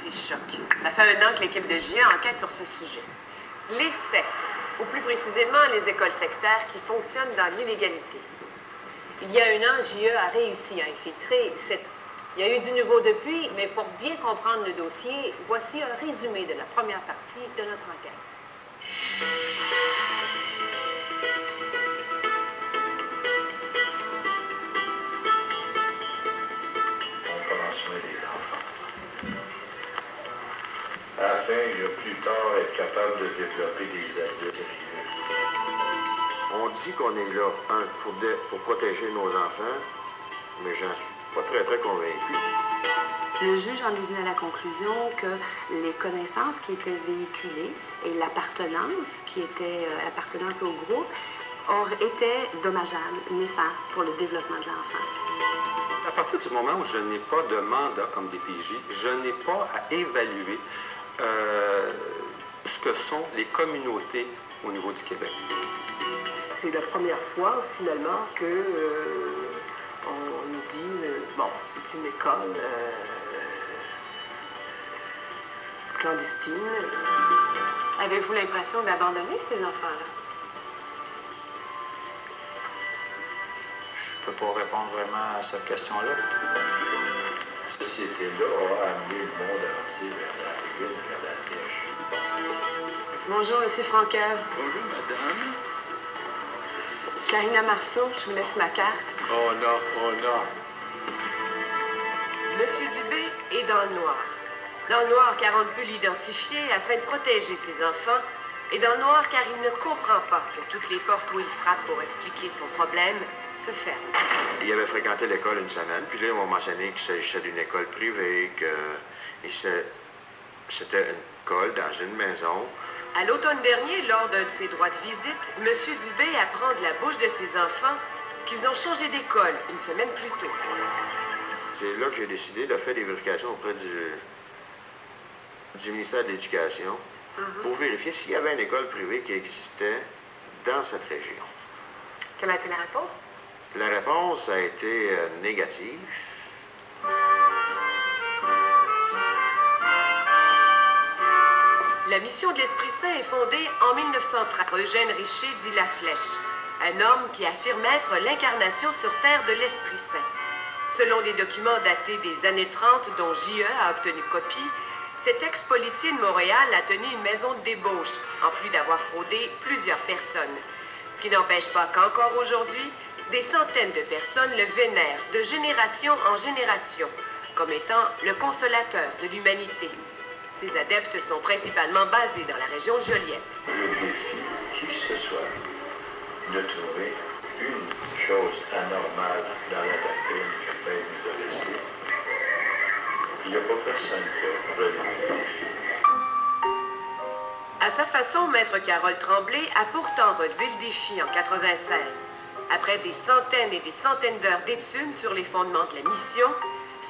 des chocs. Ça fait 1 an que l'équipe de JE enquête sur ce sujet. Les sectes, ou plus précisément les écoles sectaires qui fonctionnent dans l'illégalité. Il y a 1 an, JE a réussi à infiltrer cette... Il y a eu du nouveau depuis, mais pour bien comprendre le dossier, voici un résumé de la première partie de notre enquête. On prend soin des enfants. Afin de plus tard être capable de développer des adultes sérieux. On dit qu'on est là, pour protéger nos enfants, mais j'en suis pas très convaincu. Le juge en est venu à la conclusion que les connaissances qui étaient véhiculées et l'appartenance, qui était l'appartenance au groupe, étaient dommageables, néfastes pour le développement de l'enfant. À partir du moment où je n'ai pas de mandat comme DPJ, je n'ai pas à évaluer ce que sont les communautés au niveau du Québec. C'est la première fois, finalement, que on nous dit, bon, c'est une école clandestine. Avez-vous l'impression d'abandonner ces enfants-là? Je ne peux pas répondre vraiment à cette question-là. La société-là a amené le monde entier vers la ruine, vers la dèche. Bonjour, M. Franqueur. Bonjour, madame. Karina Marceau, je vous laisse ma carte. Oh non, oh non. Monsieur Dubé est dans le noir. Dans le noir car on ne peut l'identifier afin de protéger ses enfants. Et dans le noir car il ne comprend pas que toutes les portes où il frappe pour expliquer son problème se ferment. Il avait fréquenté l'école une semaine, puis là, ils m'ont mentionné qu'il s'agissait d'une école privée, que c'était une école dans une maison. À l'automne dernier, lors d'un de ses droits de visite, M. Dubé apprend de la bouche de ses enfants qu'ils ont changé d'école une semaine plus tôt. C'est là que j'ai décidé de faire des vérifications auprès du ministère de l'Éducation pour vérifier s'il y avait une école privée qui existait dans cette région. Quelle a été la réponse? La réponse a été négative. La mission de l'Esprit Saint est fondée en 1930 par Eugène Richer dit La Flèche, un homme qui affirme être l'incarnation sur terre de l'Esprit Saint. Selon des documents datés des années 30 dont JE a obtenu copie, cet ex-policier de Montréal a tenu une maison de débauche, en plus d'avoir fraudé plusieurs personnes. Ce qui n'empêche pas qu'encore aujourd'hui, des centaines de personnes le vénèrent de génération en génération, comme étant le consolateur de l'humanité. Ces adeptes sont principalement basés dans la région de Joliette. Je défie qui que ce soit de trouver une chose anormale dans la doctrine que Père nous a laissée. Il n'y a pas personne qui a relevé le défi. À sa façon, Maître Carole Tremblay a pourtant relevé le défi en 96. Après des centaines et des centaines d'heures d'études sur les fondements de la mission,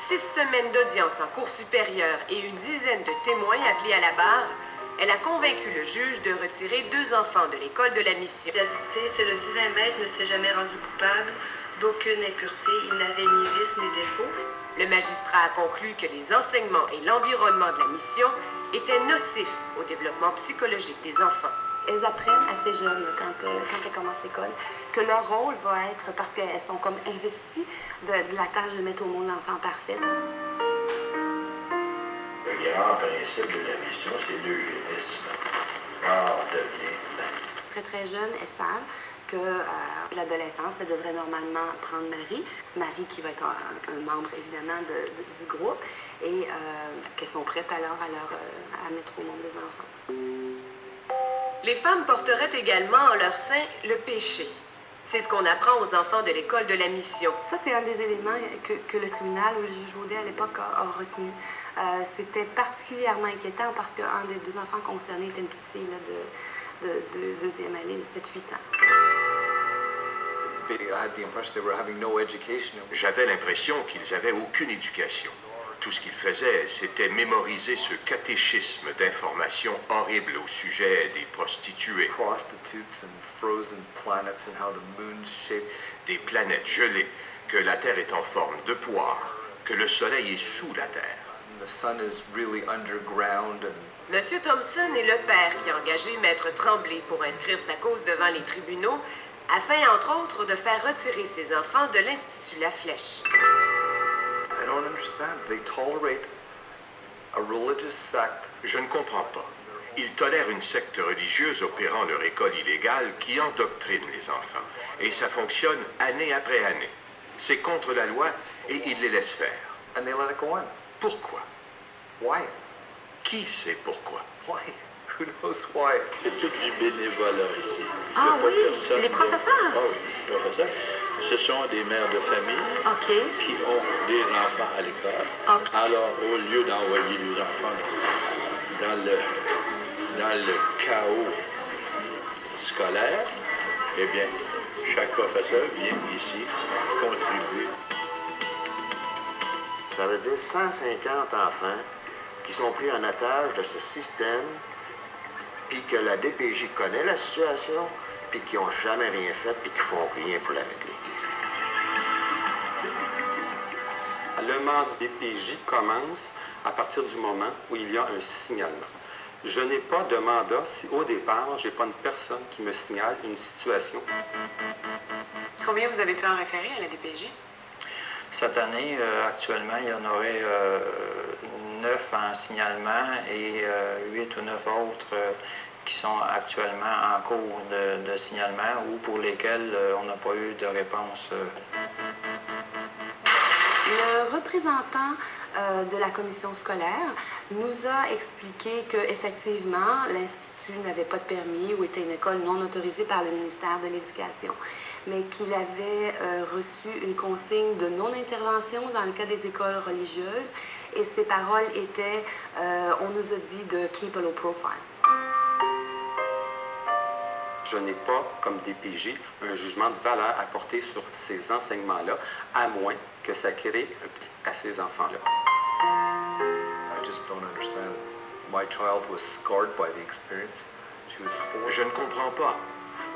6 semaines d'audience en cour supérieure et une dizaine de témoins appelés à la barre, elle a convaincu le juge de retirer 2 enfants de l'école de la mission. La dictée, c'est le divin maître ne s'est jamais rendu coupable d'aucune impureté. Il n'avait ni vice ni défaut. Le magistrat a conclu que les enseignements et l'environnement de la mission étaient nocifs au développement psychologique des enfants. Elles apprennent assez jeunes, quand elles commencent l'école, que leur rôle va être, parce qu'elles sont comme investies de la tâche de mettre au monde l'enfant parfait. Le grand principe de la mission, c'est l'eugénisme. Mort devient Très, très jeunes, elles savent que l'adolescence, elle devrait normalement prendre Marie qui va être un membre évidemment du groupe, et qu'elles sont prêtes alors à mettre au monde les enfants. Les femmes porteraient également en leur sein le péché. C'est ce qu'on apprend aux enfants de l'école de la mission. Ça, c'est un des éléments que le tribunal ou le juge Audet à l'époque a retenu. C'était particulièrement inquiétant parce qu'un des 2 enfants concernés était une petite fille là, de deuxième année, de 7-8 ans. J'avais l'impression qu'ils n'avaient aucune éducation. Tout ce qu'ils faisaient, c'était mémoriser ce catéchisme d'informations horribles au sujet des prostituées. Des planètes gelées, que la Terre est en forme de poire, que le Soleil est sous la Terre. and the son is really underground and Monsieur Thompson est le père qui a engagé Maître Tremblay pour inscrire sa cause devant les tribunaux, afin, entre autres, de faire retirer ses enfants de l'Institut La Flèche. I don't understand. They tolerate a religious sect. Je ne comprends pas. Ils tolèrent une secte religieuse opérant leur école illégale qui endoctrine les enfants. Et ça fonctionne année après année. C'est contre la loi et ils les laissent faire. And they let it go on. Pourquoi? Why? Qui sait pourquoi? Why? Who knows why? C'est tout du bénévolat ici. Ah Il y a pas oui, personne les professeurs? Ah oui, les professeurs. Ce sont des mères de famille OK. qui ont des enfants à l'école. OK. Alors, au lieu d'envoyer les enfants dans le chaos scolaire, eh bien, chaque professeur vient ici contribuer. Ça veut dire 150 enfants qui sont pris en otage de ce système, puis que la DPJ connaît la situation, puis qui n'ont jamais rien fait, puis qui font rien pour la régler. Le mandat DPJ commence à partir du moment où il y a un signalement. Je n'ai pas de mandat si au départ, je n'ai pas une personne qui me signale une situation. Combien vous avez pu en référer à la DPJ? Cette année, actuellement, il y en aurait 9 en signalement et 8 ou 9 autres qui sont actuellement en cours de signalement ou pour lesquels on n'a pas eu de réponse. Le représentant de la commission scolaire nous a expliqué qu'effectivement, l'Institut n'avait pas de permis ou était une école non autorisée par le ministère de l'Éducation, mais qu'il avait reçu une consigne de non-intervention dans le cas des écoles religieuses, et ses paroles étaient on nous a dit de keep a low profile. Je n'ai pas, comme DPJ, un jugement de valeur à porter sur ces enseignements-là, à moins que ça crée à ces enfants-là. I just don't understand. My child was scarred by the experience. She was forced. Je ne comprends pas.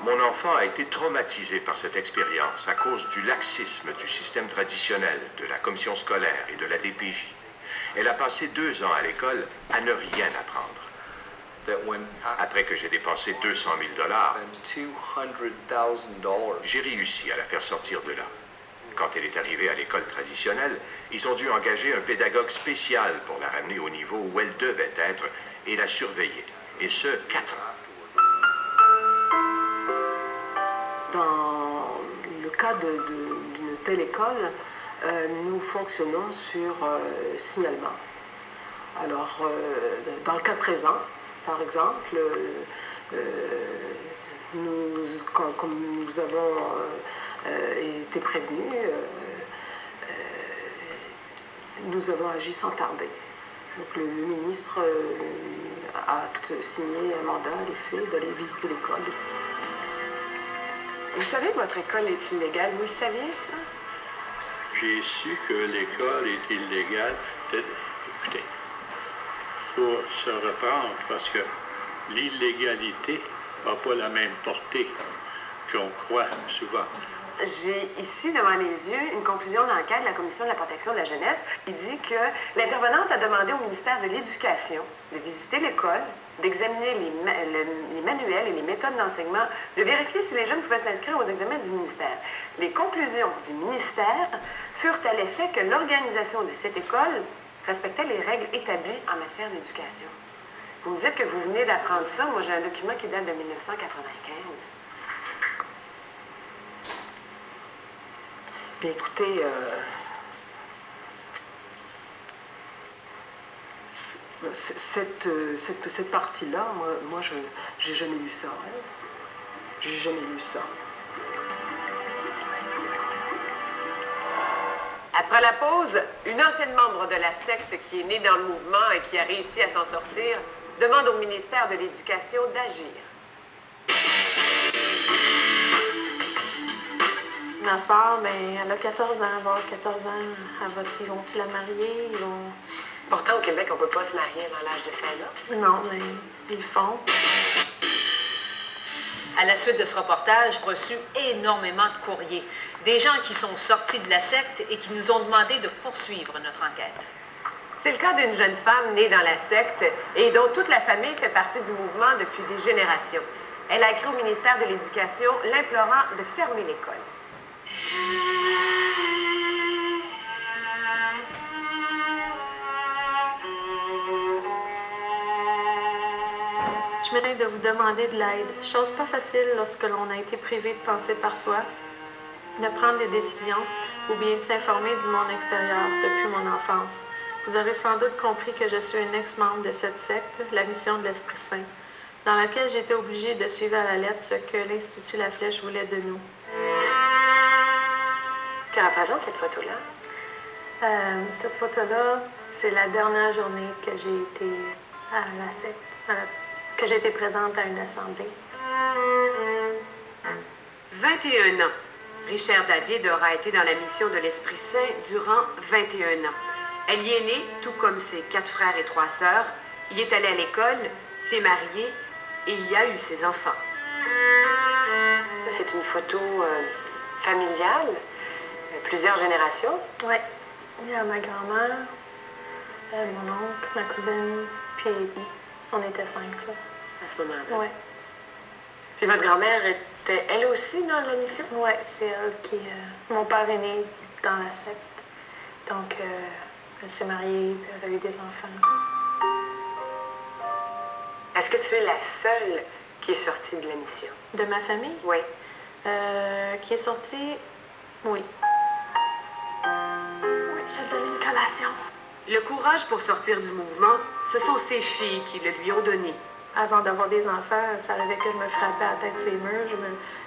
Mon enfant a été traumatisé par cette expérience à cause du laxisme du système traditionnel, de la commission scolaire et de la DPJ. Elle a passé 2 ans à l'école à ne rien apprendre. That when Après que j'ai dépensé 200 000 $, $200,000. j'ai réussi à la faire sortir de là. Quand elle est arrivée à l'école traditionnelle, ils ont dû engager un pédagogue spécial pour la ramener au niveau où elle devait être et la surveiller. Et ce, 4 ans. Dans le cas d'une telle école, nous fonctionnons sur signalement. Alors, dans le cas présent, par exemple, comme nous avons été prévenus, nous avons agi sans tarder. Donc, le ministre a signé un mandat à l'effet d'aller visiter l'école. Vous savez que votre école est illégale. Vous le saviez, ça? J'ai su que l'école est illégale. Écoutez, il faut se reprendre parce que l'illégalité n'a pas la même portée qu'on croit souvent. J'ai ici devant les yeux une conclusion d'enquête de la Commission de la protection de la jeunesse qui dit que l'intervenante a demandé au ministère de l'Éducation de visiter l'école, d'examiner les manuels et les méthodes d'enseignement, de vérifier si les jeunes pouvaient s'inscrire aux examens du ministère. Les conclusions du ministère furent à l'effet que l'organisation de cette école respectait les règles établies en matière d'éducation. Vous me dites que vous venez d'apprendre ça. Moi, j'ai un document qui date de 1995. Bien, écoutez, cette partie-là, moi j'ai jamais lu ça. Hein. J'ai jamais lu ça. Après la pause, une ancienne membre de la secte qui est née dans le mouvement et qui a réussi à s'en sortir demande au ministère de l'Éducation d'agir. Ma soeur, ben, elle a 14 ans, elle va avoir 14 ans. Ils vont-tu la marier? Ils vont... Pourtant, au Québec, on ne peut pas se marier avant l'âge de 16 ans. Non, mais ils le font. À la suite de ce reportage, j'ai reçu énormément de courriers. Des gens qui sont sortis de la secte et qui nous ont demandé de poursuivre notre enquête. C'est le cas d'une jeune femme née dans la secte et dont toute la famille fait partie du mouvement depuis des générations. Elle a écrit au ministère de l'Éducation l'implorant de fermer l'école. Je m'aide de vous demander de l'aide. Chose pas facile lorsque l'on a été privé de penser par soi, de prendre des décisions ou bien de s'informer du monde extérieur depuis mon enfance. Vous aurez sans doute compris que je suis un ex-membre de cette secte, la mission de l'Esprit Saint, dans laquelle j'étais obligée de suivre à la lettre ce que l'Institut La Flèche voulait de nous. Que représente cette photo-là? Cette photo-là, c'est la dernière journée que j'ai été à la secte, que j'ai été présente à une assemblée. 21 ans. Richard David aura été dans la mission de l'Esprit Saint durant 21 ans. Elle y est née, tout comme ses 4 frères et 3 sœurs. Il est allé à l'école, s'est marié et il y a eu ses enfants. C'est une photo familiale, plusieurs générations. Oui. Il y a ma grand-mère, mon oncle, ma cousine, puis on était 5 là. À ce moment-là? Oui. Puis votre grand-mère était elle aussi dans la mission? Oui, c'est elle qui... mon père est né dans la secte. Donc, elle s'est mariée, puis elle a eu des enfants. Est-ce que tu es la seule qui est sortie de la mission? De ma famille? Oui. Qui est sortie? Oui. Oui, j'ai donné une collation. Le courage pour sortir du mouvement, ce sont ses filles qui le lui ont donné. Avant d'avoir des enfants, ça arrivait que je me frappais à la tête ces murs,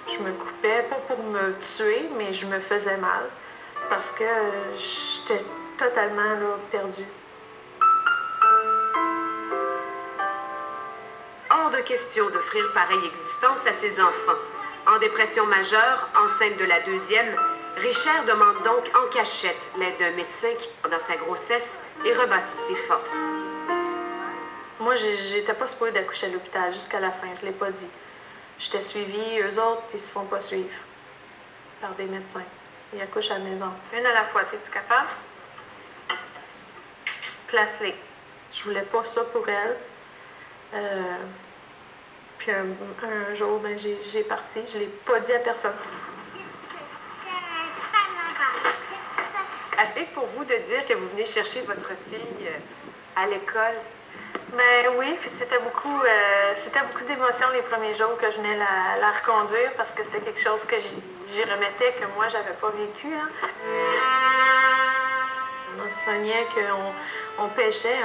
je me coupais, pas pour me tuer, mais je me faisais mal, parce que j'étais totalement là, perdue. Hors de question d'offrir pareille existence à ses enfants. En dépression majeure, enceinte de la 2e, Richard demande donc en cachette l'aide d'un médecin qui, pendant sa grossesse, et rebâtit ses forces. Moi, j'étais pas supposée d'accoucher à l'hôpital jusqu'à la fin, je l'ai pas dit. J'étais suivie, eux autres, ils se font pas suivre par des médecins. Ils accouchent à la maison. Une à la fois, es-tu capable? Place-les. Je voulais pas ça pour elle. Puis un jour, ben, j'ai parti, je l'ai pas dit à personne. Est-ce pour vous de dire que vous venez chercher votre fille à l'école? Ben oui, puis c'était beaucoup d'émotions les premiers jours que je venais la reconduire parce que c'était quelque chose que j'y remettais que moi j'avais pas vécu. Hein. On se soignait qu'on pêchait,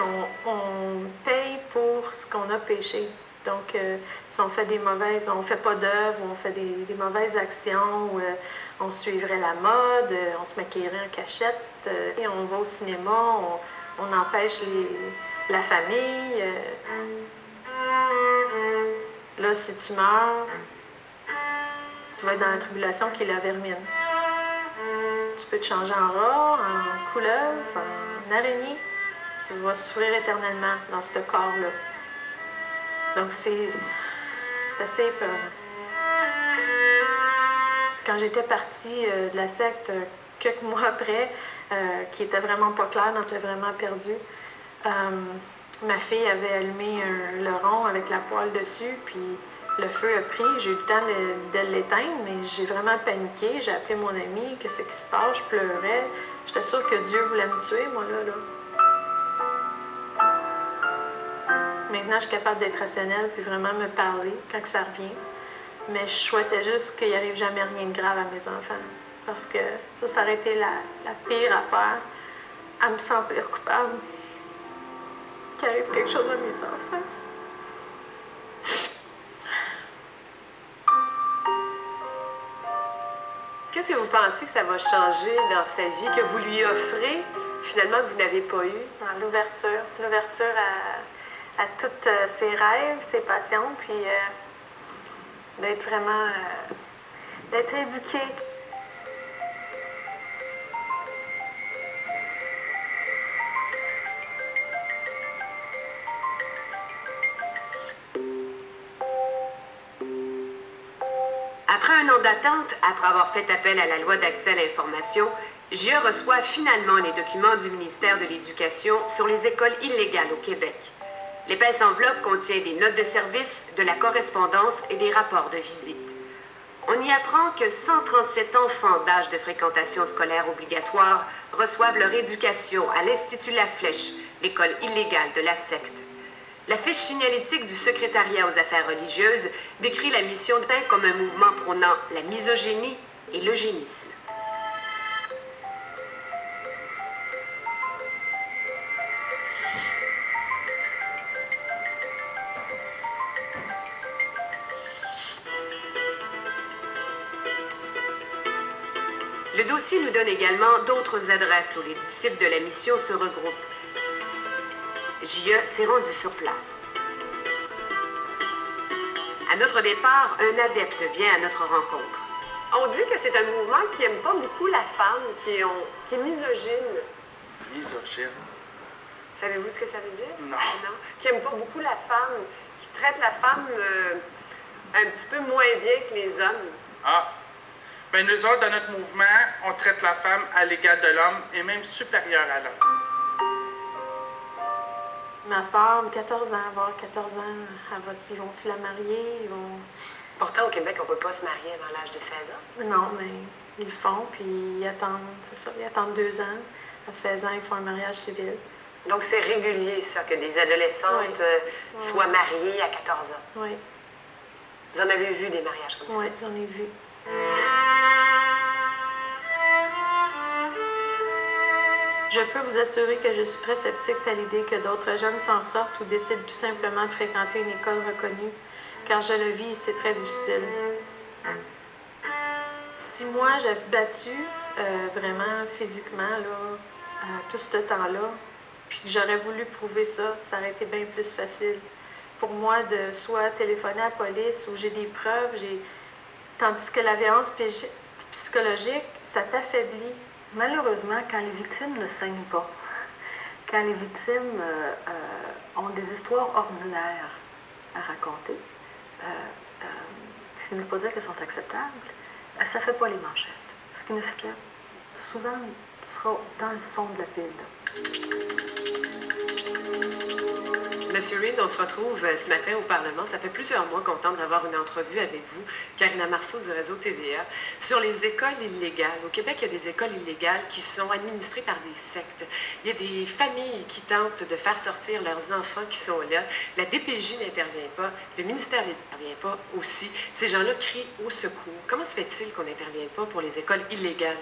on paye pour ce qu'on a pêché. Donc, si on fait on fait pas d'œuvre, on fait des mauvaises actions, on suivrait la mode, on se maquillerait en cachette, et on va au cinéma, on empêche la famille. Là, si tu meurs, tu vas être dans la tribulation qui est la vermine. Tu peux te changer en rat, en couleuvre, en araignée. Tu vas souffrir éternellement dans ce corps-là. Donc, c'est assez épeurant. Quand j'étais partie de la secte, quelques mois après, qui était vraiment pas clair, donc j'étais vraiment perdue, ma fille avait allumé le rond avec la poêle dessus, puis le feu a pris. J'ai eu le temps de l'éteindre, mais j'ai vraiment paniqué. J'ai appelé mon ami, qu'est-ce qui se passe? Je pleurais. J'étais sûre que Dieu voulait me tuer, moi, là. Maintenant, je suis capable d'être rationnelle puis vraiment me parler quand ça revient. Mais je souhaitais juste qu'il n'y arrive jamais rien de grave à mes enfants. Parce que ça aurait été la pire affaire, à me sentir coupable. Qu'il arrive quelque chose à mes enfants. Qu'est-ce que vous pensez que ça va changer dans sa vie, que vous lui offrez, finalement, que vous n'avez pas eu? L'ouverture. L'ouverture à tous ses rêves, ses passions, puis d'être vraiment... d'être éduqué. Après un an d'attente, après avoir fait appel à la loi d'accès à l'information, JE reçoit finalement les documents du ministère de l'Éducation sur les écoles illégales au Québec. L'épaisse enveloppe contient des notes de service, de la correspondance et des rapports de visite. On y apprend que 137 enfants d'âge de fréquentation scolaire obligatoire reçoivent leur éducation à l'Institut La Flèche, l'école illégale de la secte. La fiche signalétique du secrétariat aux affaires religieuses décrit la mission d'In comme un mouvement prônant la misogynie et l'eugénisme. Le dossier nous donne également d'autres adresses où les disciples de la mission se regroupent. JE s'est rendu sur place. À notre départ, un adepte vient à notre rencontre. On dit que c'est un mouvement qui n'aime pas beaucoup la femme, qui est misogyne. Misogyne? Savez-vous ce que ça veut dire? Non. Qui n'aime pas beaucoup la femme, qui traite la femme un petit peu moins bien que les hommes. Ah! Bien, nous autres, dans notre mouvement, on traite la femme à l'égal de l'homme et même supérieure à l'homme. Ma soeur, 14 ans, elle va avoir 14 ans, ils vont-ils la marier? Pourtant, au Québec, on ne peut pas se marier avant l'âge de 16 ans. Non, mais ils le font, puis ils attendent, c'est ça, ils attendent 2 ans. À 16 ans, ils font un mariage civil. Donc, c'est régulier, ça, que des adolescentes soient mariées à 14 ans. Oui. Vous en avez vu des mariages comme ça? Oui, j'en ai vu. Je peux vous assurer que je suis très sceptique à l'idée que d'autres jeunes s'en sortent ou décident tout simplement de fréquenter une école reconnue, car je le vis et c'est très difficile. Si moi j'avais battu vraiment physiquement tout ce temps-là, puis que j'aurais voulu prouver ça, ça aurait été bien plus facile pour moi de soit téléphoner à la police où j'ai des preuves, tandis que la violence psychologique, ça t'affaiblit. Malheureusement, quand les victimes ne saignent pas, quand les victimes ont des histoires ordinaires à raconter, ce qui ne veut pas dire qu'elles sont acceptables, ça ne fait pas les manchettes. Ce qui ne fait que souvent sera dans le fond de la pile. Monsieur Reid, on se retrouve ce matin au Parlement. Ça fait plusieurs mois qu'on tente d'avoir une entrevue avec vous, Karina Marceau du réseau TVA, sur les écoles illégales. Au Québec, il y a des écoles illégales qui sont administrées par des sectes. Il y a des familles qui tentent de faire sortir leurs enfants qui sont là. La DPJ n'intervient pas. Le ministère n'intervient pas aussi. Ces gens-là crient au secours. Comment se fait-il qu'on n'intervienne pas pour les écoles illégales?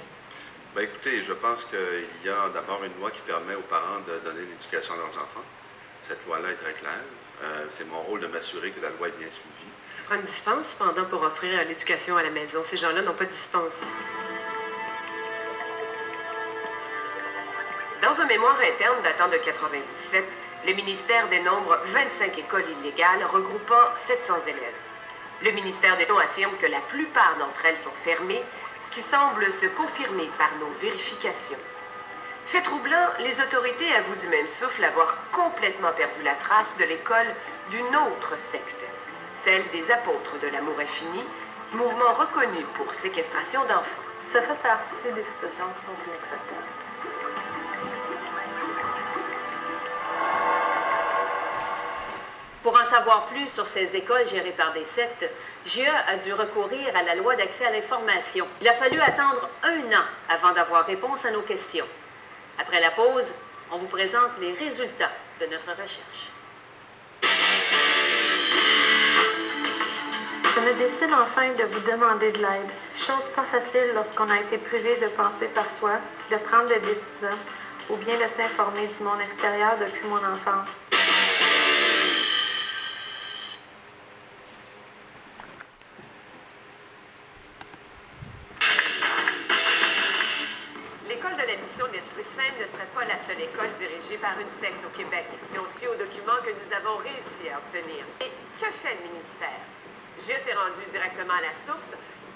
Bien, écoutez, je pense qu'il y a d'abord une loi qui permet aux parents de donner l'éducation à leurs enfants. Cette loi-là est très claire. C'est mon rôle de m'assurer que la loi est bien suivie. Ça prend une dispense, cependant, pour offrir l'éducation à la maison. Ces gens-là n'ont pas de dispense. Dans un mémoire interne datant de 1997, le ministère dénombre 25 écoles illégales regroupant 700 élèves. Le ministère des Eaux affirme que la plupart d'entre elles sont fermées, ce qui semble se confirmer par nos vérifications. Fait troublant, les autorités avouent du même souffle avoir complètement perdu la trace de l'école d'une autre secte, celle des apôtres de l'amour infini, mouvement reconnu pour séquestration d'enfants. Ça fait partie des situations qui sont inacceptables. Pour en savoir plus sur ces écoles gérées par des sectes, JE a dû recourir à la loi d'accès à l'information. Il a fallu attendre 1 an avant d'avoir réponse à nos questions. Après la pause, on vous présente les résultats de notre recherche. Je me décide enfin de vous demander de l'aide. Chose pas facile lorsqu'on a été privé de penser par soi, de prendre des décisions, ou bien de s'informer du monde extérieur depuis mon enfance. L'école de la mission de l'Esprit Saint ne serait pas la seule école dirigée par une secte au Québec, si on se fie aux documents que nous avons réussi à obtenir. Et que fait le ministère? Je s'est rendu directement à la source.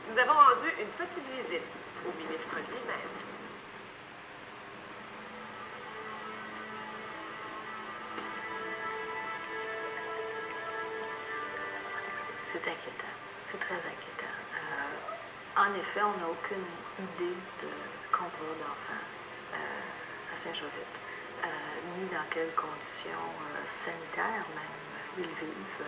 Nous avons rendu une petite visite au ministre lui-même. C'est inquiétant. C'est très inquiétant. En effet, on n'a aucune idée de contrôle d'enfants à Saint-Jovite, ni dans quelles conditions sanitaires même ils vivent,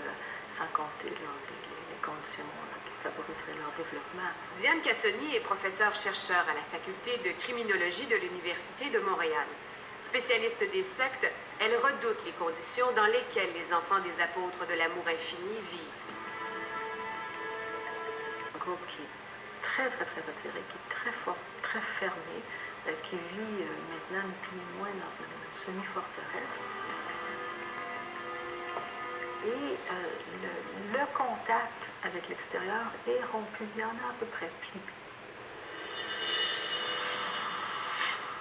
sans compter les conditions qui favoriseraient leur développement. Diane Cassoni est professeure-chercheur à la faculté de criminologie de l'Université de Montréal. Spécialiste des sectes, elle redoute les conditions dans lesquelles les enfants des apôtres de l'amour infini vivent. Un groupe qui est très retiré, qui est très fort, très fermé, qui vit maintenant plus ou moins dans une semi-forteresse. Et le contact avec l'extérieur est rompu. Il y en a à peu près plus.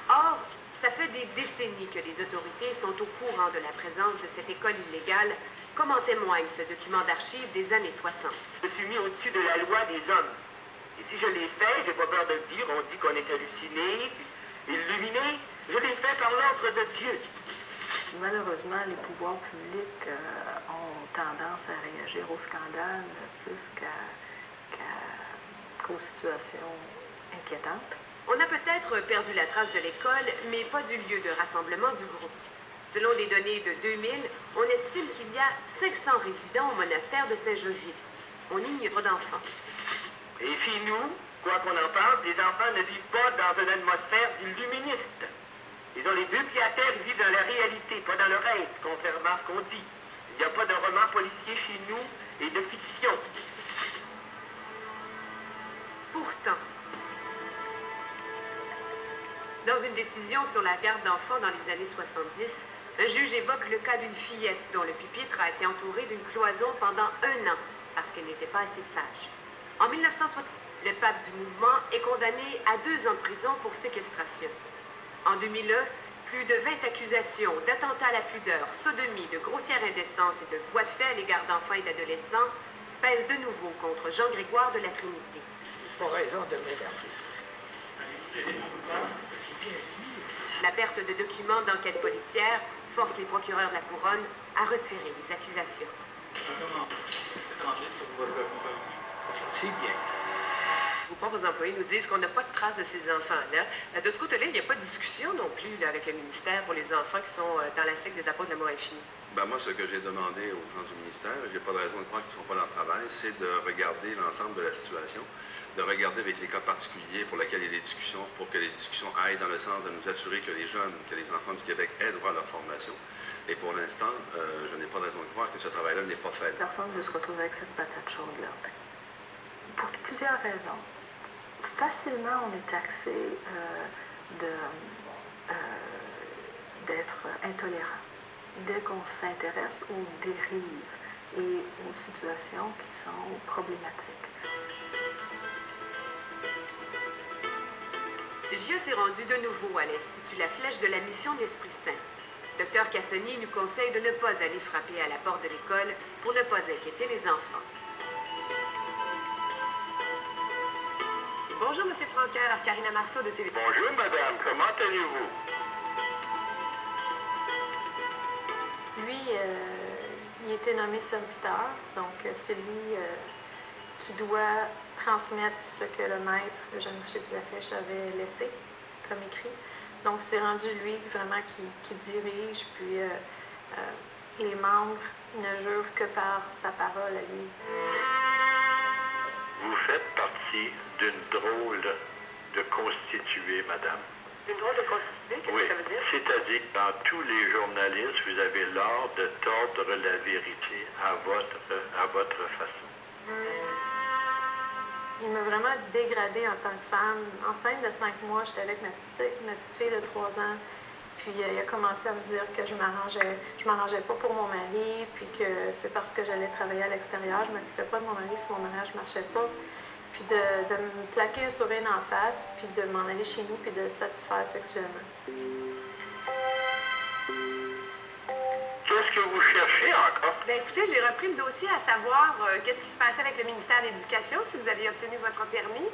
Or, ça fait des décennies que les autorités sont au courant de la présence de cette école illégale, comme en témoigne ce document d'archives des années 60. Je suis mis au-dessus de la loi des hommes. Et si je l'ai fait, j'ai pas peur de le dire, on dit qu'on est halluciné, illuminé, je l'ai fait par l'ordre de Dieu. Malheureusement, les pouvoirs publics ont tendance à réagir au scandale plus qu'aux situations inquiétantes. On a peut-être perdu la trace de l'école, mais pas du lieu de rassemblement du groupe. Selon des données de 2000, on estime qu'il y a 500 résidents au monastère de Saint-Jovite. On ignore d'enfants. Et chez nous, quoi qu'on en pense, les enfants ne vivent pas dans une atmosphère d'illuministe. Ils ont les deux pieds à terre, ils vivent dans la réalité, pas dans le rêve, contrairement à ce qu'on dit. Il n'y a pas de roman policier chez nous et de fiction. Pourtant, dans une décision sur la garde d'enfants dans les années 70, un juge évoque le cas d'une fillette dont le pupitre a été entouré d'une cloison pendant 1 an parce qu'elle n'était pas assez sage. En 1960, le pape du mouvement est condamné à 2 ans de prison pour séquestration. En 2001, plus de 20 accusations d'attentat à la pudeur, sodomie, de grossière indécence et de voies de fait à l'égard d'enfants et d'adolescents pèsent de nouveau contre Jean-Grégoire de la Trinité. Pas raison de m'énerver. La perte de documents d'enquête policière force les procureurs de la Couronne à retirer les accusations. C'est bien. Vos propres employés nous disent qu'on n'a pas de traces de ces enfants-là. De ce côté-là, il n'y a pas de discussion non plus là, avec le ministère pour les enfants qui sont dans la secte des apôtres de l'amour infini. Ben moi, ce que j'ai demandé aux gens du ministère, j'ai pas de raison de croire qu'ils ne font pas leur travail, c'est de regarder l'ensemble de la situation, de regarder avec les cas particuliers pour lesquels il y a des discussions, pour que les discussions aillent dans le sens de nous assurer que les jeunes, que les enfants du Québec aient droit à leur formation. Et pour l'instant, je n'ai pas de raison de croire que ce travail-là n'est pas fait. Personne ne veut se retrouver avec cette patate chaude-là. Pour plusieurs raisons. Facilement, on est taxé d'être intolérant dès qu'on s'intéresse aux dérives et aux situations qui sont problématiques. Dieu s'est rendu de nouveau à l'Institut La Flèche de la Mission de l'Esprit Saint. Dr Cassoni nous conseille de ne pas aller frapper à la porte de l'école pour ne pas inquiéter les enfants. Bonjour, M. Franqueur, Karina Marceau de TV. Bonjour, madame. Comment allez-vous? Lui, il a été nommé serviteur, donc c'est lui qui doit transmettre ce que le maître, le jeune Michel de la Flèche, avait laissé comme écrit. Donc c'est rendu lui vraiment qui dirige, puis les membres ne jurent que par sa parole à lui. Vous faites partie d'une drôle de constituée, madame. Une drôle de constituée, qu'est-ce que ça veut dire? C'est-à-dire que dans tous les journalistes, vous avez l'art de tordre la vérité à votre façon. Il m'a vraiment dégradée en tant que femme. Enceinte de 5 mois, j'étais avec ma petite fille de 3 ans. Puis il a commencé à me dire que je m'arrangeais pas pour mon mari, puis que c'est parce que j'allais travailler à l'extérieur, je m'occupais pas de mon mari si mon mariage marchait pas. Puis de me plaquer un sourire en face, puis de m'en aller chez nous, puis de le satisfaire sexuellement. Qu'est-ce que vous cherchez encore? Bien, écoutez, j'ai repris le dossier à savoir qu'est-ce qui se passait avec le ministère de l'Éducation, si vous aviez obtenu votre permis.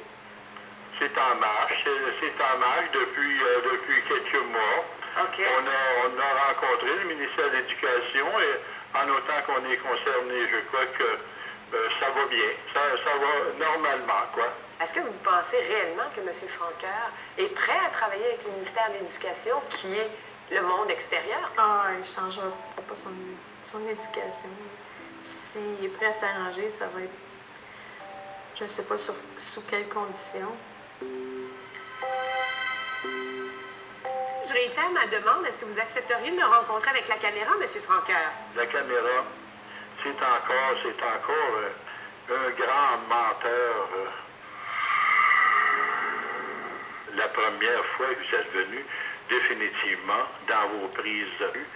C'est en marche. C'est en marche depuis quelques mois. OK. On a rencontré le ministère de l'Éducation et en autant qu'on est concerné, je crois que ça va bien. Ça va normalement, quoi. Est-ce que vous pensez réellement que M. Francoeur est prêt à travailler avec le ministère de l'Éducation, qui est le monde extérieur? Ah, il ne changera pas son éducation. S'il est prêt à s'arranger, ça va être... Je ne sais pas sous quelles conditions. Je réitère ma demande. Est-ce que vous accepteriez de me rencontrer avec la caméra, M. Francoeur? La caméra, c'est encore un grand menteur. La première fois que vous êtes venu, définitivement, dans vos prises de vue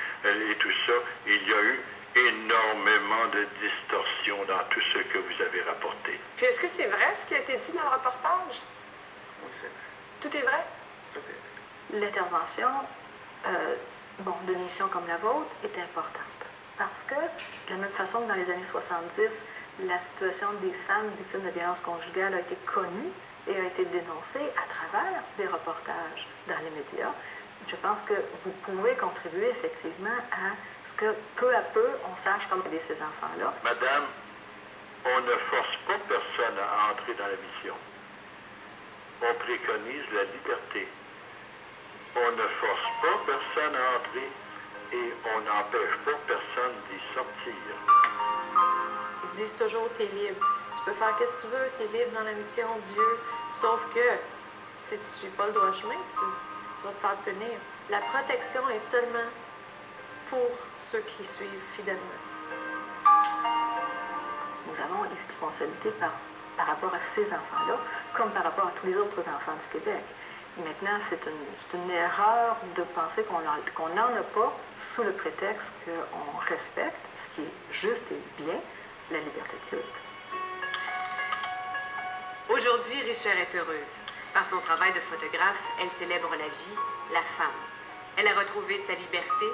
et tout ça, il y a eu énormément de distorsions dans tout ce que vous avez rapporté. Puis est-ce que c'est vrai ce qui a été dit dans le reportage? Oui, c'est vrai. Tout est vrai? Tout est vrai. L'intervention d'une émission comme la vôtre est importante parce que, de la même façon que dans les années 70, la situation des femmes victimes de violences conjugales a été connue et a été dénoncée à travers des reportages dans les médias, je pense que vous pouvez contribuer effectivement à ce que peu à peu on sache comment aider ces enfants-là. Madame, on ne force pas personne à entrer dans la mission. On préconise la liberté. On ne force pas personne à entrer et on n'empêche pas personne d'y sortir. Ils disent toujours t'es libre. Tu peux faire ce que tu veux, t'es libre dans la mission de Dieu. Sauf que si tu ne suis pas le droit chemin, tu vas te faire punir. La protection est seulement pour ceux qui suivent fidèlement. Nous avons une responsabilité par rapport à ces enfants-là, comme par rapport à tous les autres enfants du Québec. Maintenant, c'est une erreur de penser qu'on n'en a pas sous le prétexte qu'on respecte ce qui est juste et bien, la liberté de culte. Aujourd'hui, Richer est heureuse. Par son travail de photographe, elle célèbre la vie, la femme. Elle a retrouvé sa liberté,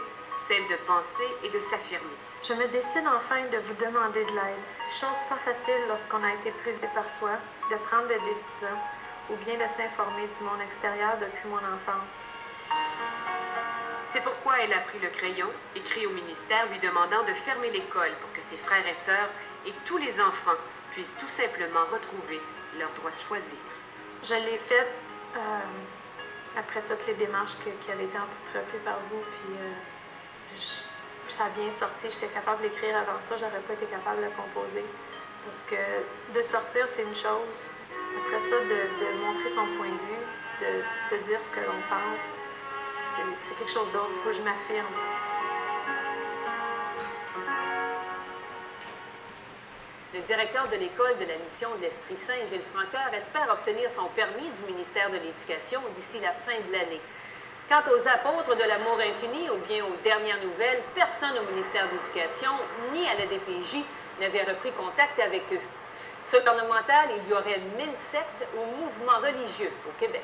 celle de penser et de s'affirmer. Je me décide enfin de vous demander de l'aide. Chose pas facile lorsqu'on a été prisé par soi, de prendre des décisions ou bien de s'informer du monde extérieur depuis mon enfance. C'est pourquoi elle a pris le crayon, écrit au ministère lui demandant de fermer l'école pour que ses frères et sœurs et tous les enfants puissent tout simplement retrouver leur droit de choisir. Je l'ai faite après toutes les démarches qui avaient été entreprises par vous, puis ça a bien sorti. J'étais capable d'écrire avant ça, j'aurais pas été capable de composer. Parce que de sortir, c'est une chose. Après ça, de montrer son point de vue, de dire ce que l'on pense, c'est quelque chose d'autre. Il faut que je m'affirme. Le directeur de l'école de la mission de l'Esprit Saint, Gilles Francoeur, espère obtenir son permis du ministère de l'Éducation d'ici la fin de l'année. Quant aux apôtres de l'amour infini ou bien aux dernières nouvelles, personne au ministère de l'Éducation ni à la DPJ n'avait repris contact avec eux. Sur le gouvernemental, il y aurait 1000 sectes ou mouvements religieux au Québec.